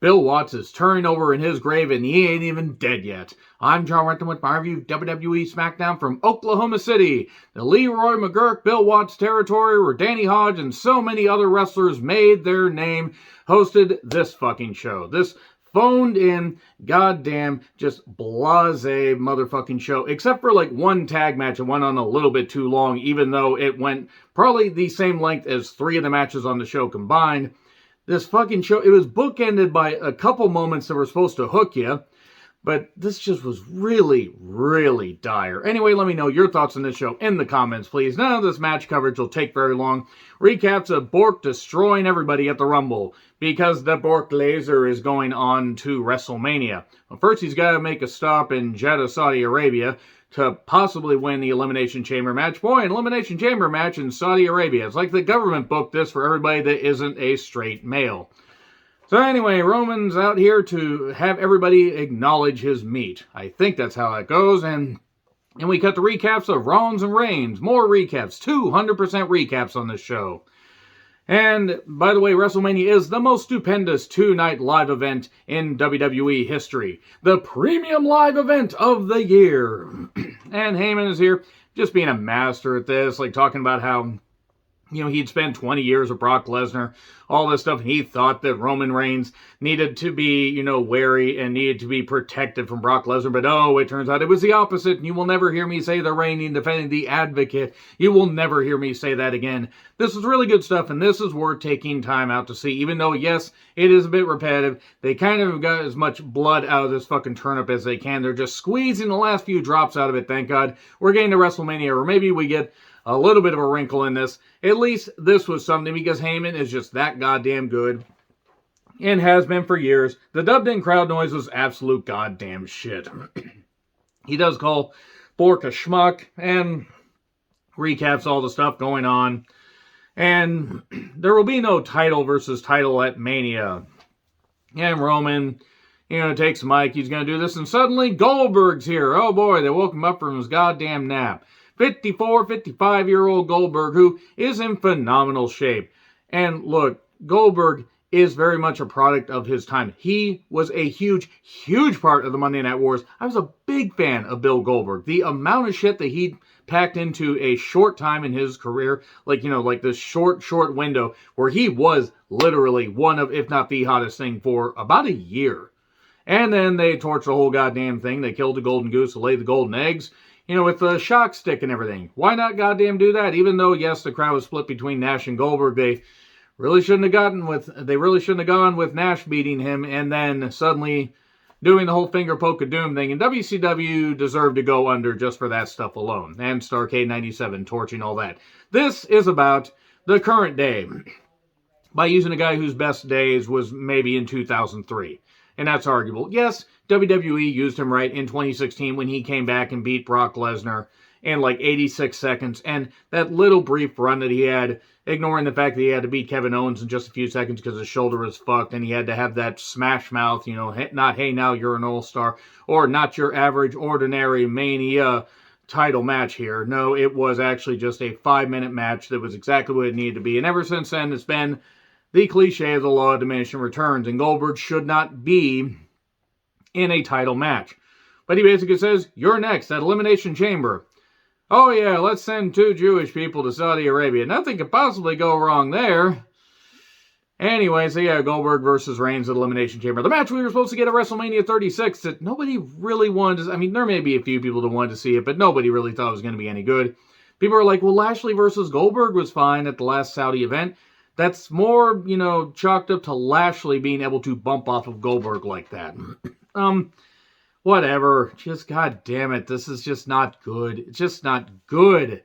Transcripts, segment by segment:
Bill Watts is turning over in his grave and he ain't even dead yet. I'm John Renton with my review of WWE Smackdown from Oklahoma City, the Leroy McGurk, Bill Watts territory where Danny Hodge and so many other wrestlers made their name, hosted this fucking show. This phoned in, goddamn, just blasé motherfucking show, except for like one tag match that went on a little bit too long, even though it went probably the same length as 3 of the matches on the show combined. This fucking show, it was bookended by a couple moments that were supposed to hook you, but this just was really, really dire. Anyway, let me know your thoughts on this show in the comments, please. None of this match coverage will take very long. Recaps of Bork destroying everybody at the Rumble, because the Bork laser is going on to WrestleMania. Well, first, he's got to make a stop in Jeddah, Saudi Arabia, to possibly win the Elimination Chamber match. Boy, an Elimination Chamber match in Saudi Arabia. It's like the government booked this for everybody that isn't a straight male. So anyway, Roman's out here to have everybody acknowledge his meat. I think that's how that goes. And we cut the recaps of Rollins and Reigns. More recaps. 200% recaps on this show. And, by the way, WrestleMania is the most stupendous 2-night live event in WWE history. The premium live event of the year. And Heyman is here just being a master at this, like talking about how, you know, he'd spent 20 years with Brock Lesnar, all this stuff, and he thought that Roman Reigns needed to be, you know, wary and needed to be protected from Brock Lesnar, but oh, it turns out it was the opposite, and you will never hear me say the reigning, defending, the advocate. You will never hear me say that again. This is really good stuff, and this is worth taking time out to see, even though, yes, it is a bit repetitive. They kind of got as much blood out of this fucking turnip as they can. They're just squeezing the last few drops out of it, thank God. We're getting to WrestleMania, or maybe we get a little bit of a wrinkle in this. At least this was something, because Heyman is just that goddamn good. And has been for years. The dubbed-in crowd noise was absolute goddamn shit. He does call Bork a schmuck, and recaps all the stuff going on. And there will be no title versus title at Mania. And Roman, you know, takes the mic. He's going to do this, and suddenly Goldberg's here. Oh boy, they woke him up from his goddamn nap. 54, 55-year-old Goldberg, who is in phenomenal shape. And look, Goldberg is very much a product of his time. He was a huge, huge part of the Monday Night Wars. I was a big fan of Bill Goldberg. The amount of shit that he packed into a short time in his career, like, you know, like this short window where he was literally one of, if not the hottest thing for about a year. And then they torched the whole goddamn thing. They killed the golden goose to lay the golden eggs. You know, with the shock stick and everything. Why not goddamn do that? Even though, yes, the crowd was split between Nash and Goldberg, they really shouldn't have gone with Nash beating him and then suddenly doing the whole finger poke of doom thing. And WCW deserved to go under just for that stuff alone. And Starrcade 97 torching all that. This is about the current day by using a guy whose best days was maybe in 2003. And that's arguable. Yes, WWE used him right in 2016 when he came back and beat Brock Lesnar in like 86 seconds. And that little brief run that he had, ignoring the fact that he had to beat Kevin Owens in just a few seconds because his shoulder was fucked and he had to have that smash mouth, you know, not, hey, now you're an all-star, or not your average, ordinary Mania title match here. No, it was actually just a 5-minute match that was exactly what it needed to be. And ever since then, it's been the cliche of the law of diminishing returns, and Goldberg should not be in a title match. But he basically says, you're next at Elimination Chamber. Oh yeah, let's send 2 Jewish people to Saudi Arabia. Nothing could possibly go wrong there. Anyway, so yeah, Goldberg versus Reigns at Elimination Chamber. The match we were supposed to get at WrestleMania 36 that nobody really wanted to... I mean, there may be a few people that wanted to see it, but nobody really thought it was going to be any good. People are like, well, Lashley versus Goldberg was fine at the last Saudi event. That's more, you know, chalked up to Lashley being able to bump off of Goldberg like that. Whatever. Just, god damn it, this is just not good. It's just not good.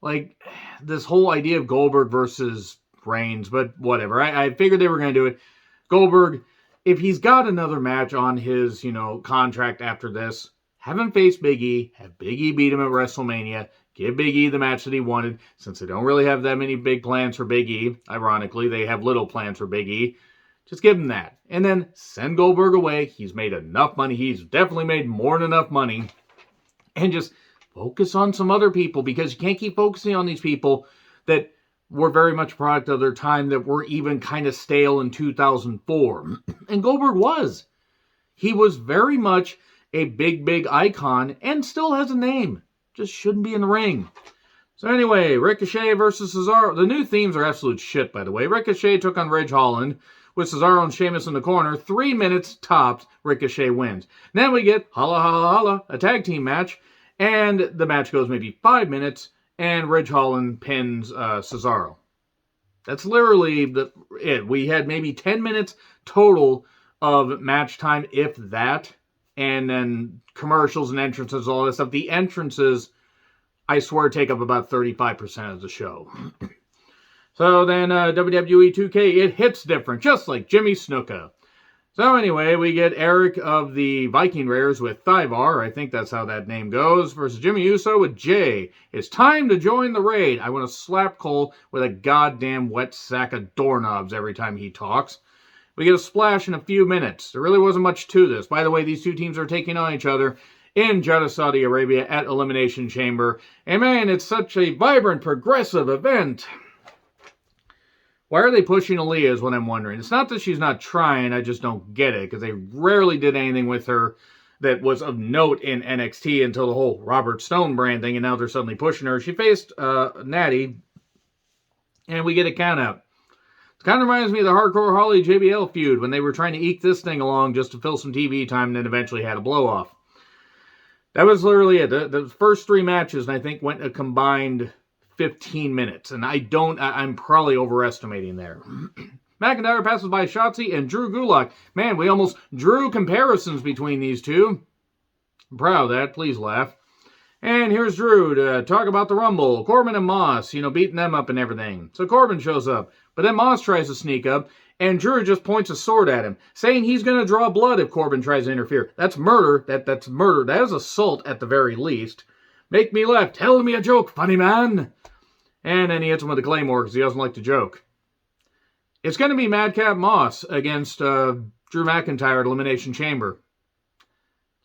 Like, this whole idea of Goldberg versus Reigns, but whatever. I figured they were going to do it. Goldberg, if he's got another match on his, you know, contract after this, have him face Big E, have Big E beat him at WrestleMania, give Big E the match that he wanted, since they don't really have that many big plans for Big E. Ironically, they have little plans for Big E. Just give him that. And then send Goldberg away. He's made enough money. He's definitely made more than enough money. And just focus on some other people, because you can't keep focusing on these people that were very much a product of their time that were even kind of stale in 2004. And Goldberg was. He was very much a big, big icon and still has a name. Just shouldn't be in the ring. So anyway, Ricochet versus Cesaro. The new themes are absolute shit, by the way. Ricochet took on Ridge Holland with Cesaro and Sheamus in the corner. 3 minutes tops, Ricochet wins. Then we get Holla Holla Holla, a tag team match. And the match goes maybe 5 minutes, and Ridge Holland pins Cesaro. That's literally it. We had maybe 10 minutes total of match time, if that. And then commercials and entrances, all this stuff. The entrances, I swear, take up about 35% of the show. So then WWE 2K, it hits different, just like Jimmy Snuka. So anyway, we get Eric of the Viking Raiders with Thivar, I think that's how that name goes, versus Jimmy Uso with Jay. It's time to join the raid. I want to slap Cole with a goddamn wet sack of doorknobs every time he talks. We get a splash in a few minutes. There really wasn't much to this. By the way, these two teams are taking on each other in Jeddah, Saudi Arabia at Elimination Chamber. And man, it's such a vibrant, progressive event. Why are they pushing Aaliyah is what I'm wondering. It's not that she's not trying, I just don't get it, because they rarely did anything with her that was of note in NXT until the whole Robert Stone brand thing, and now they're suddenly pushing her. She faced Natty, and we get a countout. It kind of reminds me of the Hardcore Holly JBL feud when they were trying to eke this thing along just to fill some TV time and then eventually had a blow-off. That was literally it. The first 3 matches, I think, went a combined 15 minutes, and I'm probably overestimating there. McIntyre passes by Shotzi and Drew Gulak. Man, we almost drew comparisons between these two. I'm proud of that. Please laugh. And here's Drew to talk about the Rumble. Corbin and Moss, beating them up and everything. So Corbin shows up, but then Moss tries to sneak up, and Drew just points a sword at him, saying he's going to draw blood if Corbin tries to interfere. That's murder. That's murder. That is assault at the very least. Make me laugh. Tell me a joke, funny man. And then he hits him with a Claymore because he doesn't like to joke. It's going to be Madcap Moss against Drew McIntyre at Elimination Chamber.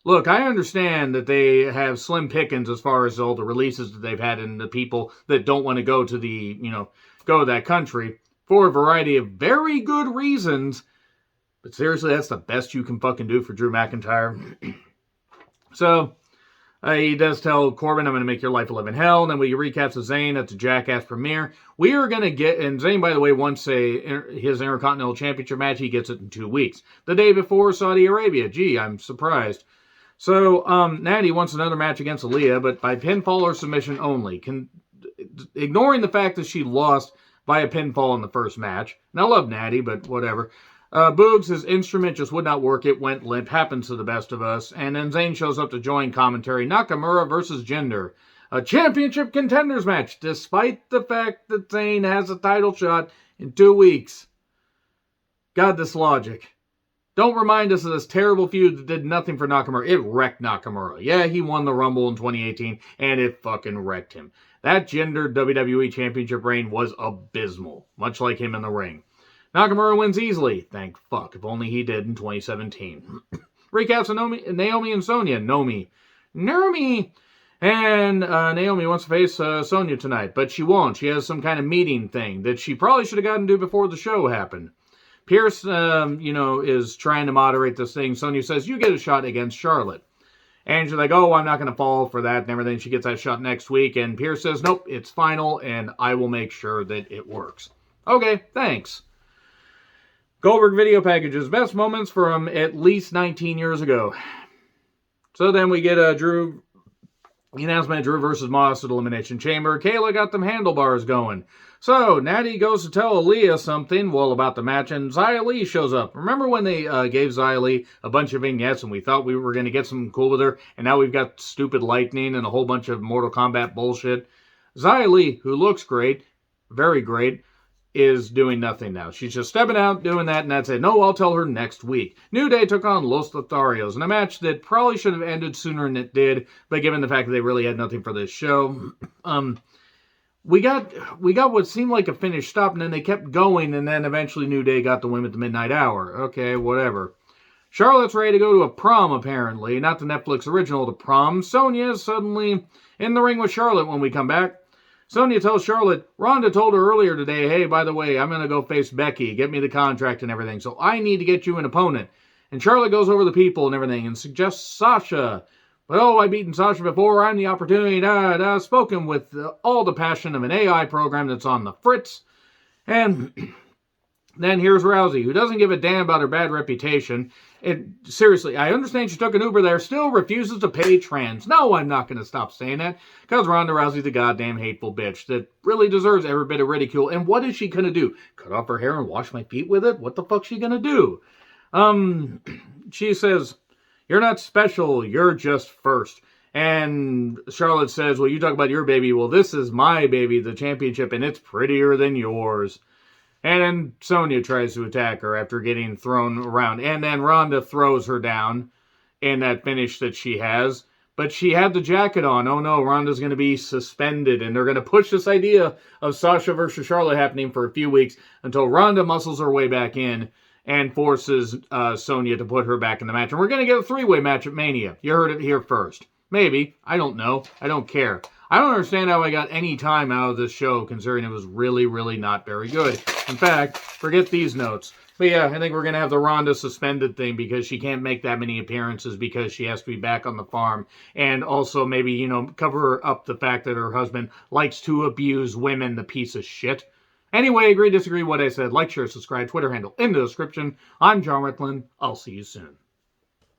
Look, I understand that they have slim pickings as far as all the releases that they've had and the people that don't want to go to go to that country for a variety of very good reasons. But seriously, that's the best you can fucking do for Drew McIntyre. So he does tell Corbin, I'm going to make your life a living hell. And then we recaps of Zayn at the Jackass premiere. We are going to get, and Zayn, by the way, wants his Intercontinental Championship match. He gets it in 2 weeks. The day before Saudi Arabia. Gee, I'm surprised. So, Natty wants another match against Aaliyah, but by pinfall or submission only. Ignoring the fact that she lost by a pinfall in the first match. And I love Natty, but whatever. Boogs, his instrument just would not work. It went limp. Happens to the best of us. And then Zayn shows up to join commentary. Nakamura versus Jinder. A championship contenders match, despite the fact that Zayn has a title shot in 2 weeks. God, this logic. Don't remind us of this terrible feud that did nothing for Nakamura. It wrecked Nakamura. Yeah, he won the Rumble in 2018, and it fucking wrecked him. That Jinder WWE Championship reign was abysmal, much like him in the ring. Nakamura wins easily. Thank fuck. If only he did in 2017. Recaps of Naomi and Sonya. Nomi. And Naomi wants to face Sonya tonight, but she won't. She has some kind of meeting thing that she probably should have gotten to before the show happened. Pierce, is trying to moderate this thing. Sonya says, you get a shot against Charlotte. And she's like, oh, I'm not going to fall for that and everything. She gets that shot next week. And Pierce says, nope, it's final, and I will make sure that it works. Okay, thanks. Goldberg video packages. Best moments from at least 19 years ago. So then we get Drew. The announcement, Drew versus Moss at Elimination Chamber. Kayla got them handlebars going. So, Natty goes to tell Aaliyah something, about the match, and Xia Li shows up. Remember when they gave Xia Li a bunch of vignettes and we thought we were going to get something cool with her, and now we've got stupid lightning and a whole bunch of Mortal Kombat bullshit? Xia Li, who looks great, very great, is doing nothing now. She's just stepping out, doing that, and that's it. No, I'll tell her next week. New Day took on Los Lotharios in a match that probably should have ended sooner than it did, but given the fact that they really had nothing for this show, we got what seemed like a finished stop, and then they kept going, and then eventually New Day got the win at the midnight hour. Okay, whatever. Charlotte's ready to go to a prom, apparently. Not the Netflix original, The Prom. Sonya is suddenly in the ring with Charlotte when we come back. Sonya tells Charlotte, Ronda told her earlier today, hey, by the way, I'm going to go face Becky, get me the contract and everything, so I need to get you an opponent. And Charlotte goes over the people and everything and suggests Sasha. But I've beaten Sasha before, I'm the opportunity, spoken with all the passion of an AI program that's on the fritz. And then here's Rousey, who doesn't give a damn about her bad reputation. Seriously, I understand she took an Uber there, still refuses to pay trans. No, I'm not going to stop saying that, because Ronda Rousey's a goddamn hateful bitch that really deserves every bit of ridicule. And what is she going to do? Cut off her hair and wash my feet with it? What the fuck's she going to do? She says, you're not special, you're just first. And Charlotte says, well, you talk about your baby. Well, this is my baby, the championship, and it's prettier than yours. And then Sonya tries to attack her after getting thrown around. And then Ronda throws her down in that finish that she has. But she had the jacket on. Oh no, Ronda's going to be suspended. And they're going to push this idea of Sasha versus Charlotte happening for a few weeks until Ronda muscles her way back in and forces Sonya to put her back in the match. And we're going to get a three-way match at Mania. You heard it here first. Maybe. I don't know. I don't care. I don't understand how I got any time out of this show, considering it was really, really not very good. In fact, forget these notes. But yeah, I think we're going to have the Ronda suspended thing because she can't make that many appearances because she has to be back on the farm. And also maybe, cover up the fact that her husband likes to abuse women, the piece of shit. Anyway, agree, disagree what I said. Like, share, subscribe, Twitter handle in the description. I'm John Rickland. I'll see you soon.